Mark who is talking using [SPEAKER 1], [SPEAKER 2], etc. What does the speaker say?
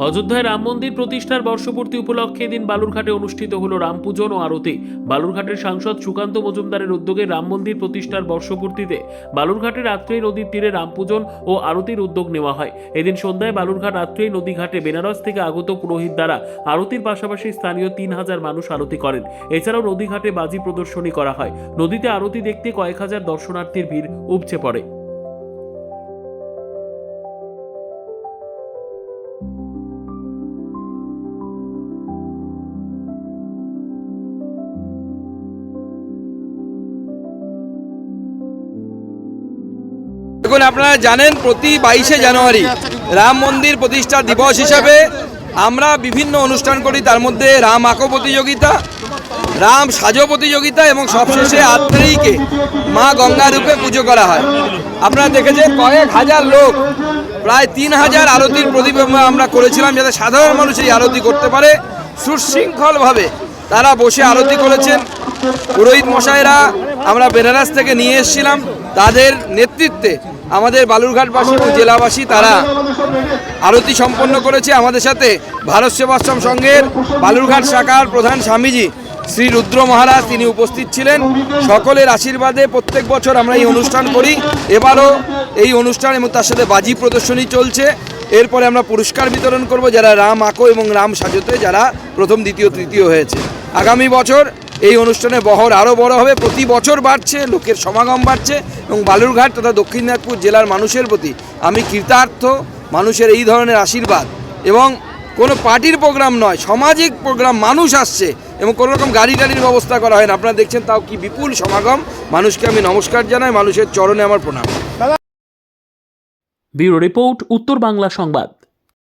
[SPEAKER 1] অযোধ্যায় রাম মন্দির প্রতিষ্ঠার বর্ষপূর্তি উপলক্ষে এদিন বালুরঘাটে অনুষ্ঠিত হলো রাম পূজন ও আরতি। বালুরঘাটের সাংসদ সুকান্ত মজুমদারের উদ্যোগে রাম মন্দির প্রতিষ্ঠার বর্ষপূর্তিতে বালুরঘাটের আত্রেয় নদীর তীরে রাম পূজন ও আরতির উদ্যোগ নেওয়া হয়। এদিন সন্ধ্যায় বালুরঘাট আত্রেয় নদী ঘাটে বেনারস থেকে আগত পুরোহিত দ্বারা আরতির পাশাপাশি স্থানীয় 3000 মানুষ আরতি করেন। এছাড়াও নদী ঘাটে বাজি প্রদর্শনী করা হয়। নদীতে আরতি দেখতে কয়েক হাজার দর্শনার্থীর ভিড় উপচে পড়ে।
[SPEAKER 2] দেখুন, আপনারা জানেন প্রতি 22শে জানুয়ারি রাম মন্দির প্রতিষ্ঠা দিবস হিসাবে আমরা বিভিন্ন অনুষ্ঠান করি। তার মধ্যে রাম আঁকো প্রতিযোগিতা, রাম সাজো প্রতিযোগিতা এবং সবশেষে আত্রেয়ীকে মা গঙ্গা রূপে পুজো করা হয়। আপনারা দেখেছেন কয়েক হাজার লোক, প্রায় 3000 আরতির প্রদীপ আমরা করেছিলাম, যাতে সাধারণ মানুষ এই আরতি করতে পারে। সুশৃঙ্খলভাবে তারা বসে আরতি করেছেন। পুরোহিত মশাইরা আমরা বেনারস থেকে নিয়ে এসেছিলাম, তাদের নেতৃত্বে আমাদের বালুরঘাটবাসী এবং জেলাবাসী তারা আরতি সম্পন্ন করেছে। আমাদের সাথে ভারত সেবাশ্রম সংঘের বালুরঘাট শাখার প্রধান স্বামীজি শ্রী রুদ্র মহারাজ তিনি উপস্থিত ছিলেন। সকলের আশীর্বাদে প্রত্যেক বছর আমরা এই অনুষ্ঠান করি। এবারও এই অনুষ্ঠান এবং তার সাথে বাজি প্রদর্শনী চলছে। এরপরে আমরা পুরস্কার বিতরণ করব যারা রাম আঁকো এবং রাম সাজোতে যারা প্রথম, দ্বিতীয়, তৃতীয় হয়েছে। আগামী বছর এই অনুষ্ঠানে বহর আরও বড় হবে। প্রতি বছর বাড়ছে, লোকের সমাগম বাড়ছে এবং বালুরঘাট তথা দক্ষিণ দিনাজপুর জেলার মানুষের প্রতি আমি কৃতার্থ। মানুষের এই ধরনের আশীর্বাদ এবং কোনো পার্টির প্রোগ্রাম নয়, সামাজিক প্রোগ্রাম, মানুষ আসছে এবং কোনো রকম গাড়ির ব্যবস্থা করা হয় না। আপনারা দেখছেন তাও কি বিপুল সমাগম। মানুষকে আমি নমস্কার জানাই, মানুষের চরণে আমার প্রণাম।
[SPEAKER 1] ব্যুরো রিপোর্ট, উত্তর বাংলা সংবাদ।